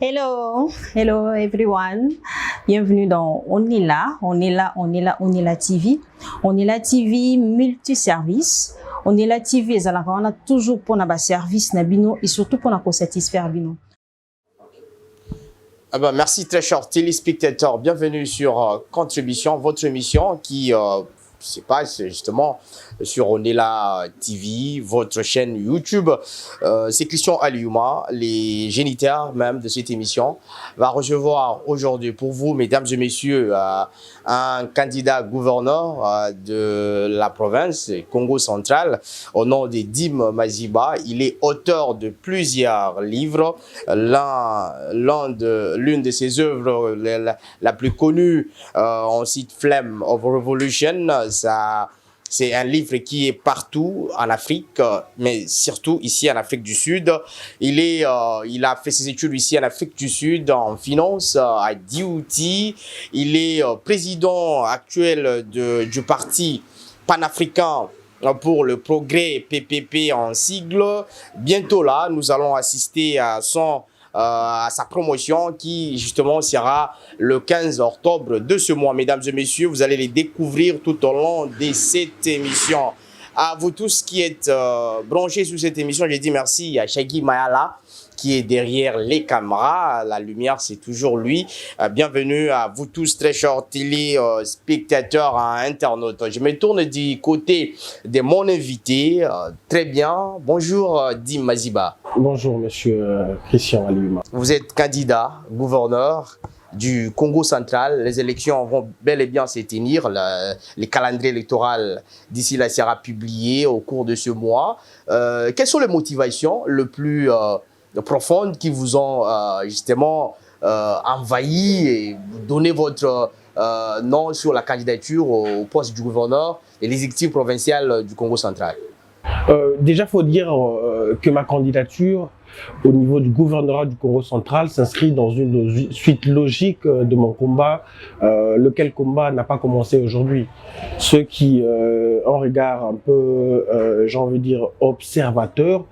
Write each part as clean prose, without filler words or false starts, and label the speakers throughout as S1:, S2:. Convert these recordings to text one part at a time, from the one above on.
S1: Hello, hello everyone. Bienvenue dans On est là, on est là, on est là, on est là TV. On est là TV multiservice. On est là TV on a toujours pour nos services nabino et surtout pour nous satisfaire bino.
S2: Merci très chers téléspectateurs, bienvenue sur Contribution, votre émission qui se passe justement sur On est là TV, votre chaîne YouTube. C'est Christian Aliouma, les géniteurs même de cette émission, va recevoir aujourd'hui pour vous, mesdames et messieurs, un candidat gouverneur de la province Congo central au nom de Dim Maziba. Il est auteur de plusieurs livres. L'une de ses œuvres la plus connue, on cite Flame of Revolution. C'est un livre qui est partout en Afrique, mais surtout ici en Afrique du Sud. Il a fait ses études ici en Afrique du Sud en finance à DUT. Il est président actuel du parti panafricain pour le progrès, PPP en sigle. Bientôt là, nous allons assister à sa promotion qui justement sera le 15 octobre de ce mois. Mesdames et messieurs, vous allez les découvrir tout au long de cette émission. À vous tous qui êtes branchés sur cette émission, je dis merci à Shaggy Mayala qui est derrière les caméras. La lumière, c'est toujours lui. Bienvenue à vous tous, très chers téléspectateurs, internautes. Je me tourne du côté de mon invité. Très bien. Bonjour, Dim Maziba.
S3: Bonjour, monsieur Christian Aliouma.
S2: Vous êtes candidat, gouverneur du Congo central. Les élections vont bel et bien se tenir. Le calendrier électoral d'ici là sera publié au cours de ce mois. Quelles sont les motivations les plus profondes qui vous ont justement envahi et donné votre nom sur la candidature au poste du gouverneur de l'exécutif provincial du Congo central?
S3: Déjà, il faut dire que ma candidature au niveau du gouvernorat du Congo central s'inscrit dans une suite logique de mon combat, lequel combat n'a pas commencé aujourd'hui. Ceux qui, en regard un peu, j'ai envie de dire, observateurs,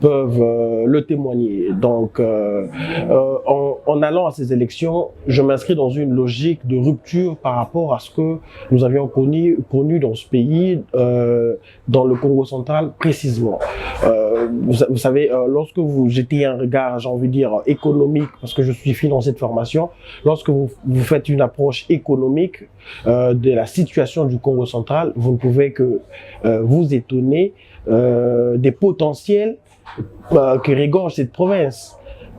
S3: peuvent le témoigner. Donc, en allant à ces élections, je m'inscris dans une logique de rupture par rapport à ce que nous avions connu dans ce pays, dans le Congo central précisément. Vous savez, lorsque vous jetez un regard, j'ai envie de dire, économique, parce que je suis financier de formation, lorsque vous faites une approche économique de la situation du Congo central, vous ne pouvez que vous étonner des potentiels que regorge cette province.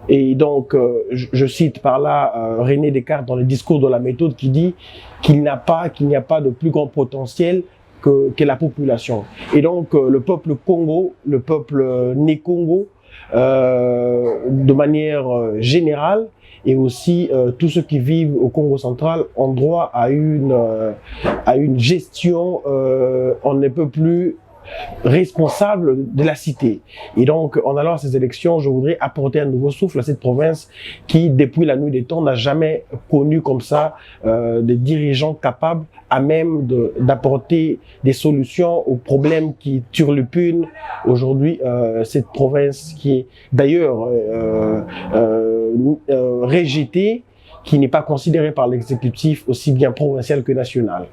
S3: Et donc, je cite par là René Descartes dans le discours de la méthode qui dit qu'il n'y a pas de plus grand potentiel que la population. Et donc, le peuple Congo, le peuple né Congo, de manière générale, et aussi tous ceux qui vivent au Congo central ont droit à une gestion on ne peut plus responsable de la cité. Et donc, en allant à ces élections, je voudrais apporter un nouveau souffle à cette province qui, depuis la nuit des temps, n'a jamais connu comme ça des dirigeants capables à même d'apporter des solutions aux problèmes qui turlupinent aujourd'hui cette province qui est d'ailleurs rejetée, qui n'est pas considérée par l'exécutif aussi bien provincial que national.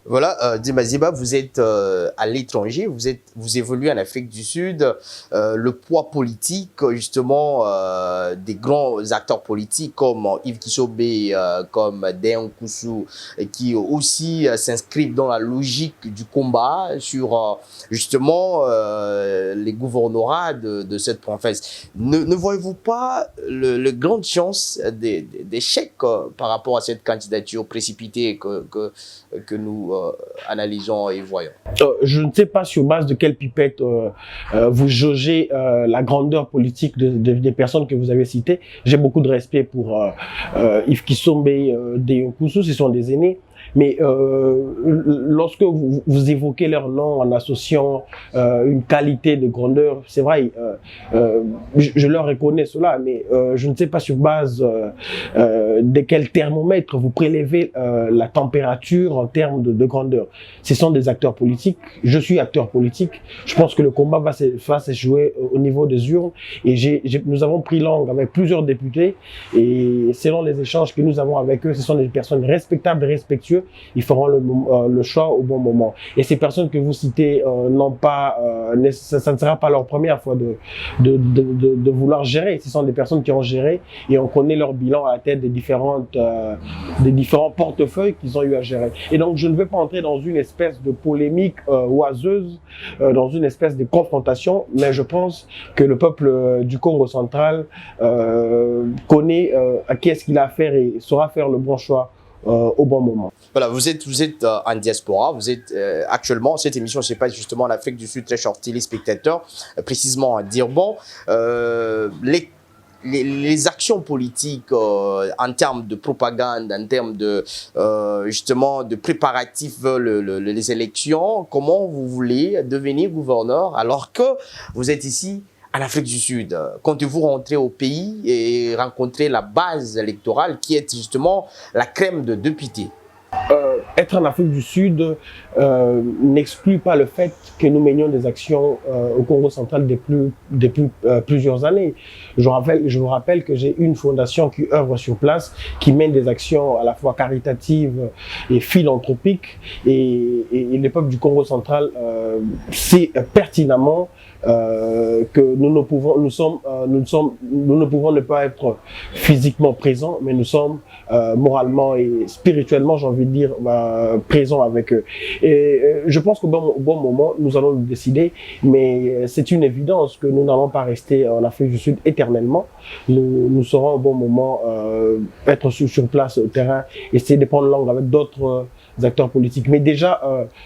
S2: Voilà, Dim Maziba, vous êtes à l'étranger, vous évoluez en Afrique du Sud. Le poids politique, justement, des grands acteurs politiques comme Yves Kissobe, comme Deon Koussou, qui aussi s'inscrivent dans la logique du combat sur justement les gouvernorats de cette province. Ne voyez-vous pas le grande chance d'échec par rapport à cette candidature précipitée que nous analysons et voyons?
S3: Je ne sais pas sur base de quelle pipette vous jaugez la grandeur politique des personnes que vous avez citées. J'ai beaucoup de respect pour Yves Kissobe, Deon Koussou, ce sont des aînés. Mais lorsque vous évoquez leur nom en associant une qualité de grandeur, c'est vrai, je leur reconnais cela, mais je ne sais pas sur base de quel thermomètre vous prélevez la température en termes de grandeur. Ce sont des acteurs politiques, je suis acteur politique, je pense que le combat va se jouer au niveau des urnes et nous avons pris langue avec plusieurs députés et selon les échanges que nous avons avec eux, ce sont des personnes respectables et respectueuses, ils feront le choix au bon moment. Et ces personnes que vous citez n'ont pas, ça ne sera pas leur première fois de vouloir gérer, ce sont des personnes qui ont géré et on connaît leur bilan à la tête des différents portefeuilles qu'ils ont eu à gérer. Et donc je ne vais pas entrer dans une espèce de polémique oiseuse, dans une espèce de confrontation, mais je pense que le peuple du Congo central connaît à qui est-ce qu'il a affaire et saura faire le bon choix au bon moment.
S2: Voilà, vous êtes en diaspora, vous êtes actuellement, cette émission se passe justement en Afrique du Sud, très chers téléspectateurs, précisément à Durban. Les actions politiques en termes de propagande, en termes de justement de préparatifs les élections, comment vous voulez devenir gouverneur alors que vous êtes ici en Afrique du Sud? Comptez-vous rentrer au pays et rencontrer la base électorale qui est justement la crème de députés?
S3: Être en Afrique du Sud n'exclut pas le fait que nous menions des actions au Congo central depuis plusieurs années. Je vous rappelle que j'ai une fondation qui œuvre sur place, qui mène des actions à la fois caritatives et philanthropiques. Et le peuple du Congo central sait pertinemment que nous ne pouvons ne pas être physiquement présents, mais nous sommes moralement et spirituellement, j'ai envie de dire, présents avec eux. Et je pense qu'au bon moment, nous allons le décider, mais c'est une évidence que nous n'allons pas rester en Afrique du Sud éternellement. Nous saurons au bon moment être sur place au terrain, essayer de prendre langue avec d'autres acteurs politiques. Mais déjà,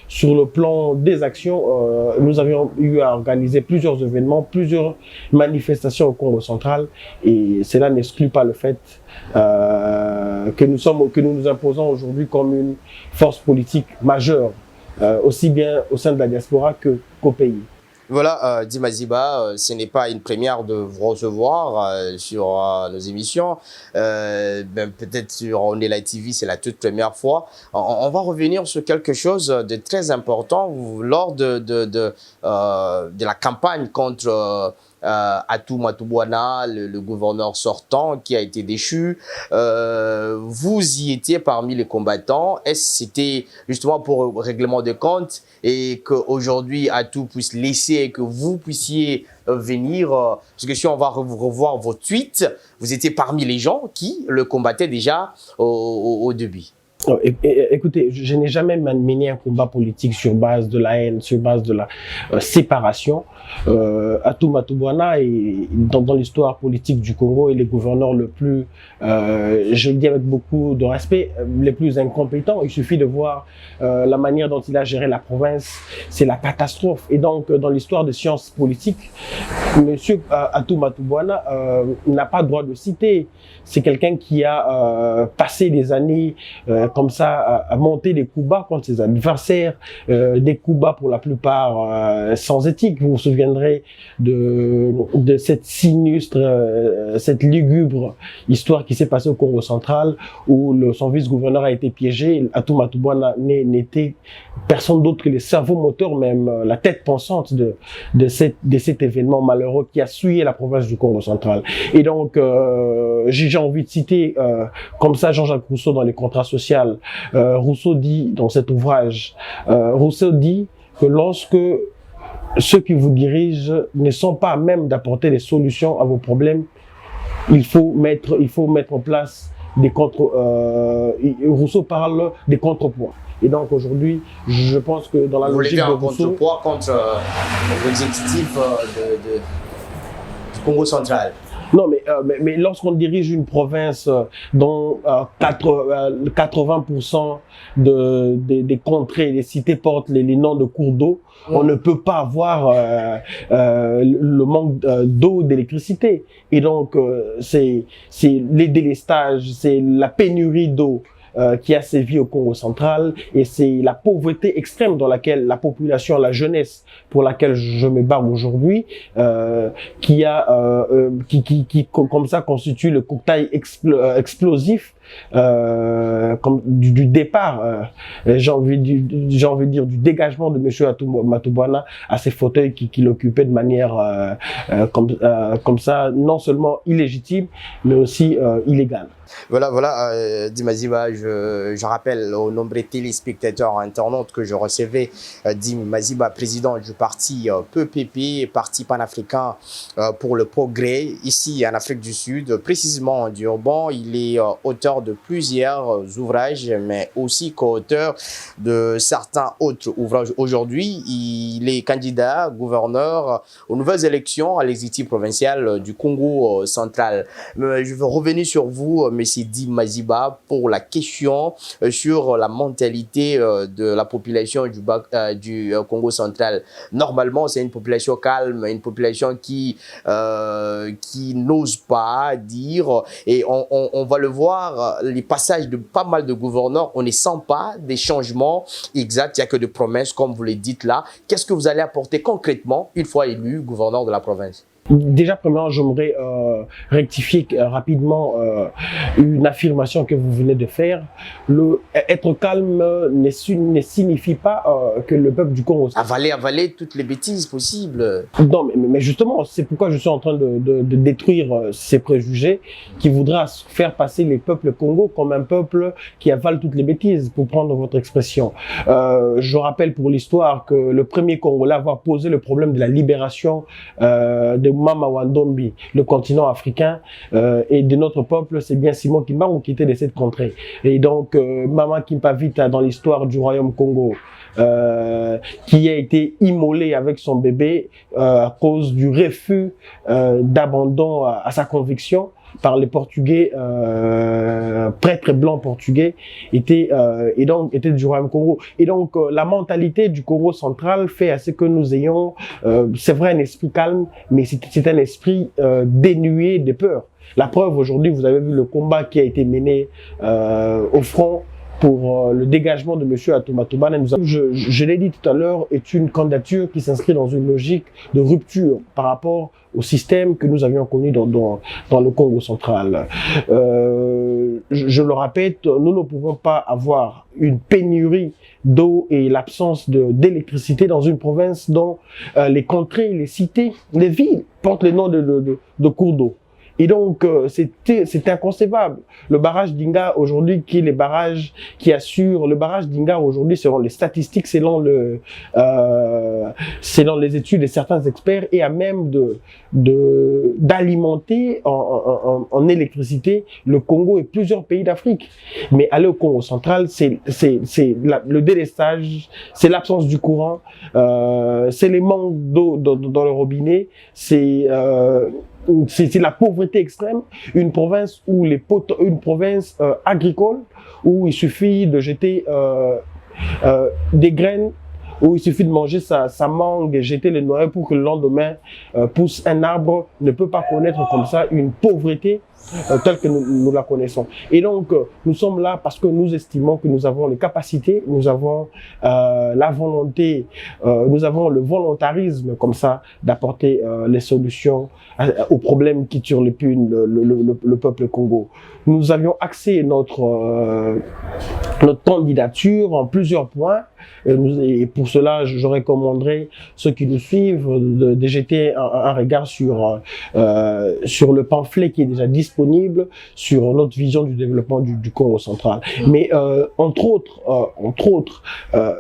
S3: sur le plan des actions, nous avions eu à organiser plusieurs événements, plusieurs manifestations au Congo central, et cela n'exclut pas le fait que nous nous imposons aujourd'hui comme une force politique majeure, aussi bien au sein de la diaspora qu'au pays.
S2: Voilà, Dimaziba, ce n'est pas une première de vous recevoir sur nos émissions. Peut-être sur Onila TV, c'est la toute première fois. On va revenir sur quelque chose de très important lors de la campagne contre Atou Matubwana, le gouverneur sortant qui a été déchu. Vous y étiez parmi les combattants. Est-ce que c'était justement pour règlement de compte et qu'aujourd'hui Atou puisse laisser et que vous puissiez venir, parce que si on va revoir vos tweets, vous étiez parmi les gens qui le combattaient déjà au début.
S3: Écoutez, je n'ai jamais mené un combat politique sur base de la haine, sur base de la séparation. Atou Matubwana est dans l'histoire politique du Congo et les gouverneurs le plus, je le dis avec beaucoup de respect, les plus incompétents. Il suffit de voir la manière dont il a géré la province, c'est la catastrophe. Et donc, dans l'histoire des sciences politiques, Monsieur Atou Matubwana n'a pas droit de citer. C'est quelqu'un qui a passé des années comme ça à monter des coups bas contre ses adversaires, des coups bas pour la plupart sans éthique. Vous vous souviendrez de cette sinistre, cette lugubre histoire qui s'est passée au Congo central où son vice-gouverneur a été piégé. Atou Matubwana n'était personne d'autre que le cerveau moteur, même la tête pensante de cet événement malheureux qui a souillé la province du Congo central. Et donc, j'ai envie de citer comme ça Jean-Jacques Rousseau dans les contrats sociaux. Rousseau dit dans cet ouvrage, Rousseau dit que lorsque ceux qui vous dirigent ne sont pas à même d'apporter des solutions à vos problèmes, il faut mettre en place des Rousseau parle des contrepoids. Et donc aujourd'hui, je pense que dans la logique de Rousseau,
S2: un contrepoids contre l'exécutif du Congo central.
S3: Non, mais lorsqu'on dirige une province dont 80% des contrées, des cités portent les noms de cours d'eau, on ne peut pas avoir le manque d'eau, d'électricité. Et donc, c'est les délestages, c'est la pénurie d'eau qui a sévi au Congo central, et c'est la pauvreté extrême dans laquelle la population, la jeunesse pour laquelle je me bats aujourd'hui, qui comme ça constitue le cocktail explosif comme du départ, j'ai envie de dire du dégagement de monsieur Matubwana à ses fauteuils qu'il occupait de manière comme ça, non seulement illégitime mais aussi illégale.
S2: Voilà, Dim Maziba, je rappelle aux nombreux téléspectateurs internautes que je recevais Dim Maziba, président du parti PPP, parti panafricain pour le progrès, ici en Afrique du Sud, précisément en Durban. Il est auteur de plusieurs ouvrages, mais aussi co-auteur de certains autres ouvrages. Aujourd'hui, il est candidat gouverneur aux nouvelles élections à l'exécutif provincial du Congo central. Je veux revenir sur vous, Monsieur Dim Maziba, pour la question sur la mentalité de la population du Congo central. Normalement, c'est une population calme, une population qui n'ose pas dire, et on va le voir, les passages de pas mal de gouverneurs, on ne sent pas des changements exacts, il n'y a que de promesses, comme vous le dites là. Qu'est-ce que vous allez apporter concrètement une fois élu gouverneur de la province?
S3: Déjà, premièrement, j'aimerais rectifier rapidement une affirmation que vous venez de faire. Être calme ne signifie pas que le peuple du Congo...
S2: Avaler toutes les bêtises possibles.
S3: Non, mais justement, c'est pourquoi je suis en train de détruire ces préjugés qui voudraient faire passer les peuples Congo comme un peuple qui avale toutes les bêtises, pour prendre votre expression. Je rappelle pour l'histoire que le premier Congolais à avoir posé le problème de la libération de Mama Wandombi, le continent africain, et de notre peuple, c'est bien Simon Kimbangu qui était de cette contrée. Et donc, Mama Kimpavita, dans l'histoire du royaume Congo, qui a été immolé avec son bébé à cause du refus d'abandon à sa conviction par les Portugais, prêtres blancs portugais, était du royaume Congo. Et donc, la mentalité du Congo central fait à ce que nous ayons, c'est vrai, un esprit calme, mais c'est un esprit dénué de peur. La preuve, aujourd'hui, vous avez vu le combat qui a été mené au front pour le dégagement de M. Matubwana. Je l'ai dit tout à l'heure, est une candidature qui s'inscrit dans une logique de rupture par rapport au système que nous avions connu dans le Congo central. Je le répète, nous ne pouvons pas avoir une pénurie d'eau et l'absence d'électricité dans une province dont les contrées, les cités, les villes portent les noms de cours d'eau. Et donc, c'est inconcevable. Le barrage d'Inga, aujourd'hui, qui est le barrage qui assure, le barrage d'Inga, aujourd'hui, selon les statistiques, selon les études de certains experts, est à même d'alimenter en électricité le Congo et plusieurs pays d'Afrique. Mais aller au Congo central, c'est le délestage, c'est l'absence du courant, c'est les manques d'eau dans le robinet, c'est la pauvreté extrême, une province agricole où il suffit de jeter des graines, où il suffit de manger sa mangue et jeter les noyaux pour que le lendemain pousse un arbre, ne peut pas connaître comme ça une pauvreté telle que nous la connaissons. Et donc, nous sommes là parce que nous estimons que nous avons les capacités, nous avons la volonté, nous avons le volontarisme comme ça d'apporter les solutions aux problèmes qui turlupinent le peuple Congo. Nous avions axé notre candidature en plusieurs points, et pour cela, je recommanderais ceux qui nous suivent de jeter un regard sur le pamphlet qui est déjà disponible sur notre vision du développement du Congo central. Mais entre autres,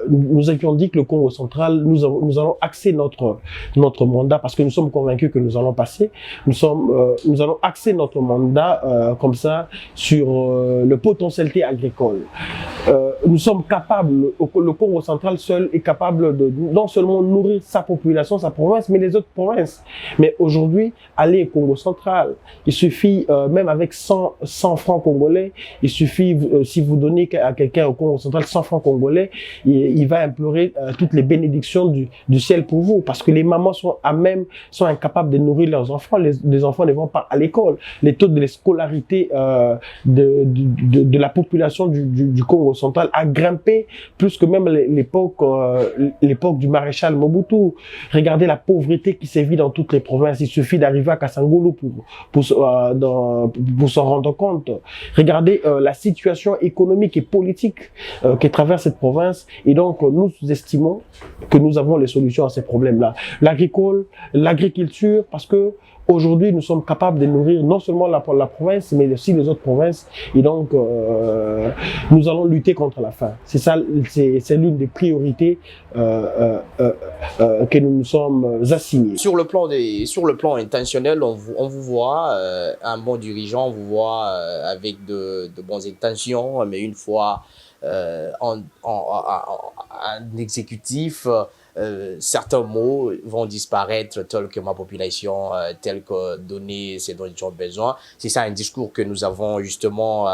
S3: nous avions dit que le Congo central, nous allons axer notre mandat parce que nous sommes convaincus que nous allons passer. Nous allons axer notre mandat comme ça sur le potentialité agricole. Nous sommes capables, le Congo Congo central seul est capable de non seulement nourrir sa population, sa province, mais les autres provinces. Mais aujourd'hui, aller au Congo central, il suffit, même avec 100 francs congolais, il suffit, si vous donnez à quelqu'un au Congo central 100 francs congolais, il va implorer toutes les bénédictions du ciel pour vous, parce que les mamans sont incapables de nourrir leurs enfants, les enfants ne vont pas à l'école. Les taux de scolarité de la population du Congo central a grimpé plus que même l'époque du maréchal Mobutu. Regardez la pauvreté qui sévit dans toutes les provinces. Il suffit d'arriver à Kasangulu pour s'en rendre compte. Regardez la situation économique et politique qui traverse cette province. Et donc, nous estimons que nous avons les solutions à ces problèmes-là. L'agriculture, parce que aujourd'hui, nous sommes capables de nourrir non seulement la province, mais aussi les autres provinces. Et donc, nous allons lutter contre la faim. C'est ça, c'est l'une des priorités que nous nous sommes assignés.
S2: Sur le plan intentionnel, on vous voit un bon dirigeant, on vous voit avec de bonnes intentions, mais une fois en exécutif, certains mots vont disparaître, tels que ma population, tels que donner ce dont ils ont besoin. C'est ça un discours que nous avons justement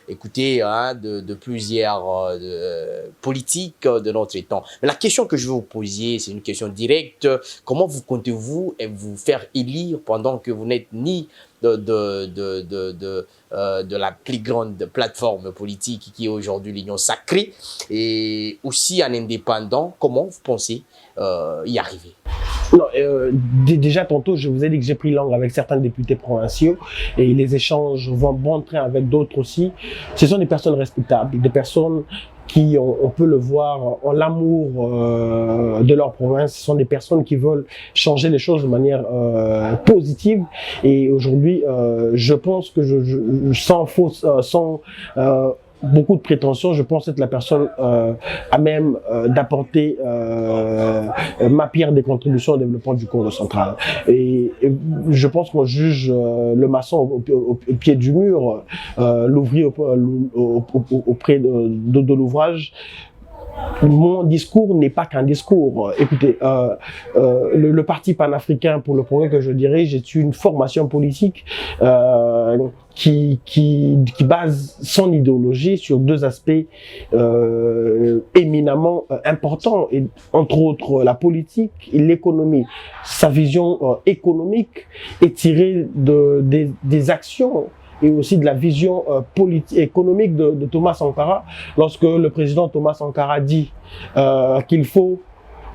S2: écouté de plusieurs politiques de notre temps. Mais la question que je vais vous poser, c'est une question directe. Comment comptez-vous vous faire élire pendant que vous n'êtes ni de la plus grande plateforme politique qui est aujourd'hui l'Union sacrée, et aussi un indépendant? Comment vous pensez y arriver?
S3: Non, déjà tantôt, je vous ai dit que j'ai pris langue avec certains députés provinciaux et les échanges vont bon train avec d'autres aussi. Ce sont des personnes respectables, des personnes qui, on peut le voir, ont l'amour de leur province. Ce sont des personnes qui veulent changer les choses de manière positive. Et aujourd'hui, je pense que sans beaucoup de prétentions, je pense être la personne à même d'apporter ma pierre des contributions au développement du Congo central. Et je pense qu'on juge le maçon au pied du mur, l'ouvrier auprès de l'ouvrage. Mon discours n'est pas qu'un discours. Écoutez, le parti panafricain pour le progrès que je dirige est une formation politique qui base son idéologie sur deux aspects éminemment importants, et entre autres la politique et l'économie. Sa vision économique est tirée des actions et aussi de la vision économique de Thomas Sankara, lorsque le président Thomas Sankara dit qu'il faut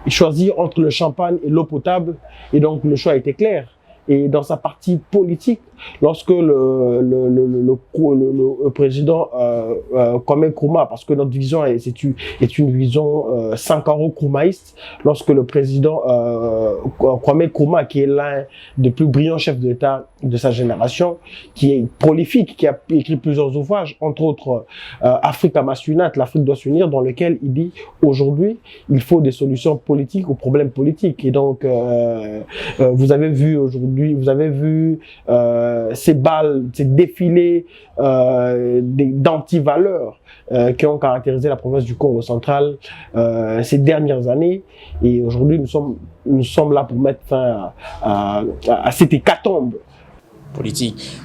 S3: choisir entre le champagne et l'eau potable, et donc le choix était clair. Et dans sa partie politique, lorsque le président Kwame Nkrumah, parce que notre vision est une vision sankaro-nkrumahiste, lorsque le président Kwame Nkrumah, qui est l'un des plus brillants chefs d'État de sa génération, qui est prolifique, qui a écrit plusieurs ouvrages, entre autres Africa Must Unite, l'Afrique doit s'unir, dans lequel il dit aujourd'hui il faut des solutions politiques aux problèmes politiques. Et donc vous avez vu aujourd'hui, vous avez vu ces balles, ces défilés d'anti-valeurs qui ont caractérisé la province du Congo central ces dernières années. Et aujourd'hui, nous sommes là pour mettre fin à cette hécatombe
S2: politique.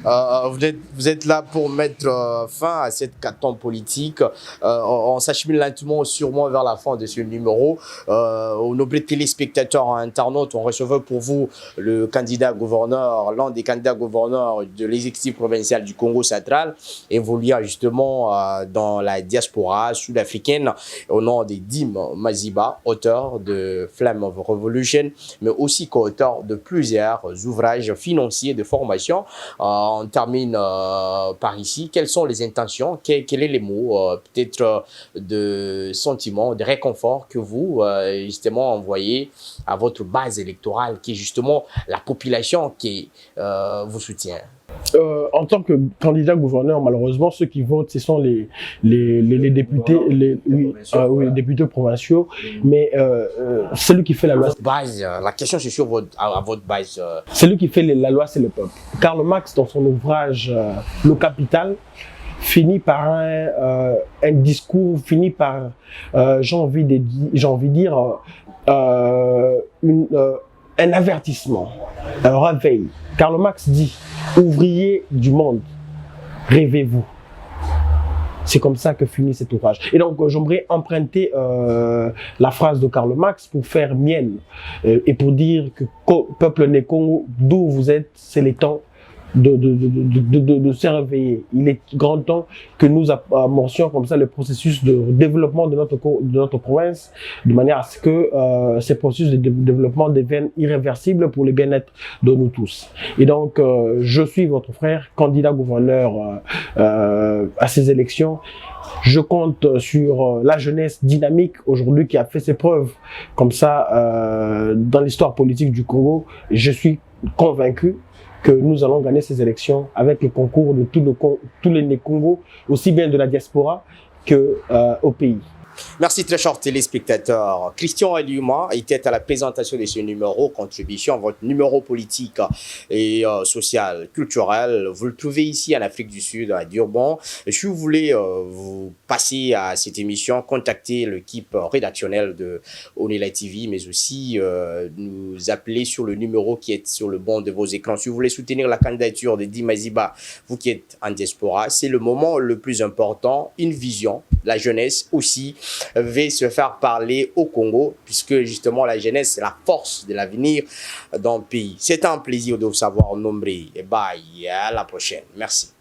S2: Vous êtes là pour mettre fin à cette hécatombe politique. On s'achemine lentement, sûrement vers la fin de ce numéro. Aux nobles téléspectateurs internautes, on recevait pour vous le candidat gouverneur, l'un des candidats gouverneurs de l'exécutif provincial du Congo central, évoluant justement dans la diaspora sud-africaine, au nom de Dim Maziba, auteur de Flame of Revolution, mais aussi co-auteur de plusieurs ouvrages financiers de formation. On termine par ici. Quelles sont les intentions? Quels sont les mots, peut-être de sentiments, de réconfort que vous, justement, envoyez à votre base électorale, qui est justement la population qui vous soutient?
S3: En tant que candidat gouverneur, malheureusement, ceux qui votent, ce sont les députés, les députés provinciaux. Mais celui qui fait la loi,
S2: base, la question c'est sur à votre base.
S3: Celui qui fait la loi, c'est le peuple. Karl Marx, dans son ouvrage Le Capital, finit par un discours, finit par, j'ai envie de dire, un avertissement, un réveil. Karl Marx dit, ouvriers du monde, rêvez-vous. C'est comme ça que finit cet ouvrage. Et donc, j'aimerais emprunter la phrase de Karl Marx pour faire mienne et pour dire que peuple né Congo, d'où vous êtes, c'est le temps de se réveiller. Il est grand temps que nous amorcions comme ça le processus de développement de notre province, de manière à ce que ces processus de développement deviennent irréversibles pour le bien-être de nous tous. Et donc, je suis votre frère, candidat gouverneur à ces élections. Je compte sur la jeunesse dynamique aujourd'hui qui a fait ses preuves comme ça dans l'histoire politique du Congo. Je suis convaincu que nous allons gagner ces élections avec le concours de tous les Congos, aussi bien de la diaspora qu'au pays.
S2: Merci très chers téléspectateurs. Christian Eliouma était à la présentation de ce numéro Contribution, votre numéro politique et social, culturel. Vous le trouvez ici en Afrique du Sud, à Durban. Si vous voulez vous passer à cette émission, contactez l'équipe rédactionnelle de Onila TV, mais aussi nous appeler sur le numéro qui est sur le banc de vos écrans. Si vous voulez soutenir la candidature de Dima Ziba, vous qui êtes en diaspora, c'est le moment le plus important, une vision. La jeunesse aussi va se faire parler au Congo, puisque justement la jeunesse, c'est la force de l'avenir dans le pays. C'est un plaisir de vous savoir nombreux. Et bye, à la prochaine. Merci.